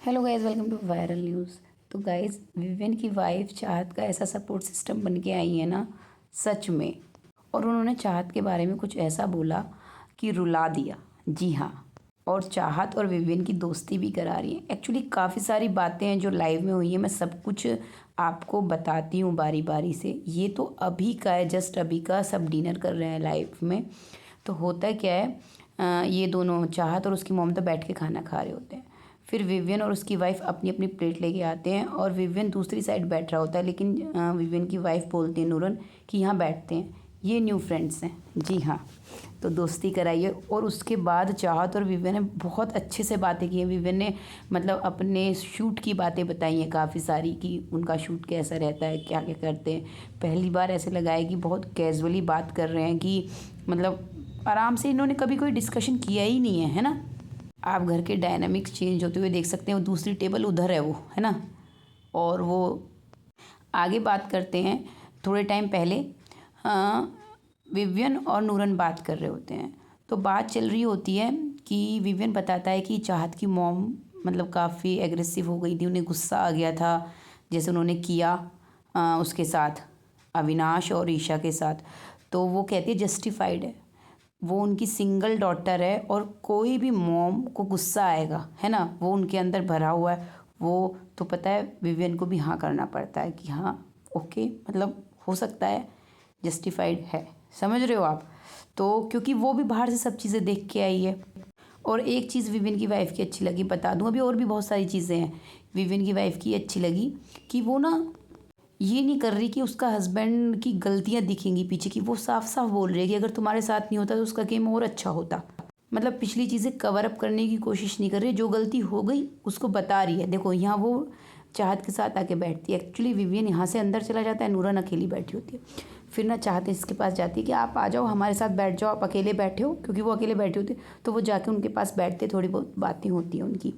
Hello guys, welcome to viral news. तो guys, Vivian की wife Chahat का ऐसा सपोर्ट सिस्टम बन के आई है ना, सच में। और उन्होंने चाहत के बारे में कुछ ऐसा बोला कि रुला दिया। जी हाँ। और चाहत और विवियन की दोस्ती भी करा रही है। एक्चुअली काफ़ी सारी बातें हैं जो लाइव में हुई हैं, मैं सब कुछ आपको बताती हूँ बारी बारी से। ये तो अभी का है, जस्ट अभी का। सब डिनर कर रहे हैं लाइव में। तो होता क्या है, ये दोनों चाहत और उसकी मॉम तो बैठ के खाना खा रहे होते हैं। फिर विवियन और उसकी वाइफ अपनी अपनी प्लेट लेके आते हैं और विवियन दूसरी साइड बैठ रहा होता है, लेकिन विवियन की वाइफ बोलती है नूरन कि यहाँ बैठते हैं, ये न्यू फ्रेंड्स हैं। जी हाँ। तो दोस्ती कराइए। और उसके बाद चाहत और विवियन ने बहुत अच्छे से बातें की हैं। विवियन ने मतलब अपने शूट की बातें बताई हैं काफ़ी सारी, कि उनका शूट कैसा रहता है, क्या क्या करते हैं। पहली बार ऐसे लगा है कि बहुत कैजुअली बात कर रहे हैं, कि मतलब आराम से इन्होंने कभी कोई डिस्कशन किया ही नहीं है ना। आप घर के डायनामिक्स चेंज होते हुए देख सकते हैं। वो दूसरी टेबल उधर है, वो है ना। और वो आगे बात करते हैं। थोड़े टाइम पहले विवियन और नूरन बात कर रहे होते हैं, तो बात चल रही होती है कि विवियन बताता है कि चाहत की मॉम मतलब काफ़ी एग्रेसिव हो गई थी, उन्हें गुस्सा आ गया था जैसे उन्होंने किया उसके साथ, अविनाश और ईशा के साथ। तो वो कहती है जस्टिफाइड है, वो उनकी सिंगल डॉटर है और कोई भी मॉम को गुस्सा आएगा, है ना, वो उनके अंदर भरा हुआ है। वो तो पता है विवियन को भी हाँ करना पड़ता है कि हाँ ओके, मतलब हो सकता है, जस्टिफाइड है। समझ रहे हो आप। तो क्योंकि वो भी बाहर से सब चीज़ें देख के आई है। और एक चीज़ विवियन की वाइफ की अच्छी लगी, बता दूँ, अभी और भी बहुत सारी चीज़ें हैं विवियन की वाइफ की अच्छी लगी, कि वो ना ये नहीं कर रही कि उसका हस्बैंड की गलतियां दिखेंगी पीछे की। वो साफ साफ बोल रही है कि अगर तुम्हारे साथ नहीं होता तो उसका गेम और अच्छा होता। मतलब पिछली चीज़ें कवर अप करने की कोशिश नहीं कर रही, जो गलती हो गई उसको बता रही है। देखो यहाँ वो चाहत के साथ आके बैठती है। एक्चुअली विवियन यहाँ से अंदर चला जाता है, नूरन अकेली बैठी होती है। फिर ना चाहत इसके पास जाती है कि आप आ जाओ हमारे साथ बैठ जाओ, आप अकेले बैठे हो, क्योंकि वो अकेले बैठे होते। तो वो जाके उनके पास बैठते, थोड़ी बहुत बातें होती हैं उनकी।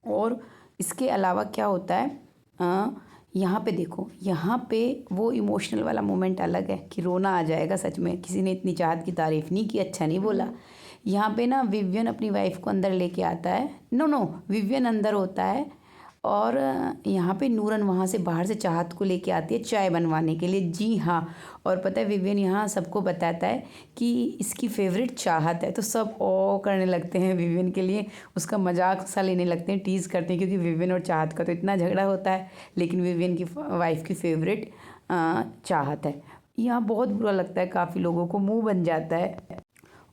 और इसके अलावा क्या होता है, यहाँ पे देखो, यहाँ पे वो इमोशनल वाला मोमेंट अलग है कि रोना आ जाएगा सच में। किसी ने इतनी चाहत की तारीफ़ नहीं की, अच्छा नहीं बोला। यहाँ पे ना विवियन अपनी वाइफ को अंदर लेके आता है। नो नो, विवियन अंदर होता है और यहाँ पे नूरन वहाँ से बाहर से चाहत को लेके आती है चाय बनवाने के लिए। जी हाँ। और पता है विवियन यहाँ सबको बताता है कि इसकी फेवरेट चाहत है, तो सब ओ करने लगते हैं विवियन के लिए, उसका मजाक सा लेने लगते हैं, टीज़ करते हैं, क्योंकि विवियन और चाहत का तो इतना झगड़ा होता है, लेकिन विवियन की वाइफ की फेवरेट चाहत है। यहाँ बहुत बुरा लगता है, काफ़ी लोगों को मुँह बन जाता है।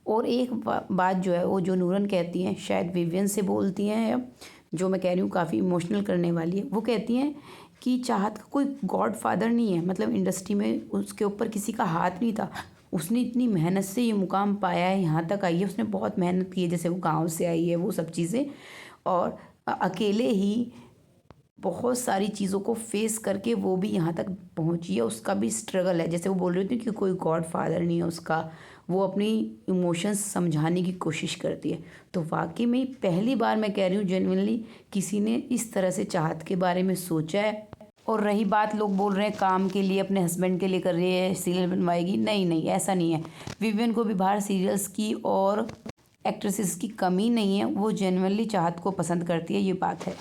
और एक बात जो है वो जो नूरन कहती हैं, शायद विवियन से बोलती हैं, जो मैं कह रही हूँ काफ़ी इमोशनल करने वाली है। वो कहती हैं कि चाहत का कोई गॉड फादर नहीं है, मतलब इंडस्ट्री में उसके ऊपर किसी का हाथ नहीं था। उसने इतनी मेहनत से ये मुकाम पाया है, यहाँ तक आई है, उसने बहुत मेहनत की है, जैसे वो गाँव से आई है, वो सब चीज़ें। और अकेले ही बहुत सारी चीज़ों को फेस करके वो भी यहाँ तक पहुँची है। उसका भी स्ट्रगल है, जैसे वो बोल रही थी कि कोई गॉड फादर नहीं है उसका। वो अपनी इमोशंस समझाने की कोशिश करती है। तो वाकई में पहली बार मैं कह रही हूँ जेन्युइनली किसी ने इस तरह से चाहत के बारे में सोचा है। और रही बात, लोग बोल रहे हैं काम के लिए, अपने हस्बैंड के लिए कर रही है, सीरियल बनवाएगी। नहीं नहीं, ऐसा नहीं है। विवियन को भी बाहर सीरियल्स की और एक्ट्रेसेस की कमी नहीं है, वो जेन्युइनली चाहत को पसंद करती है, ये बात है।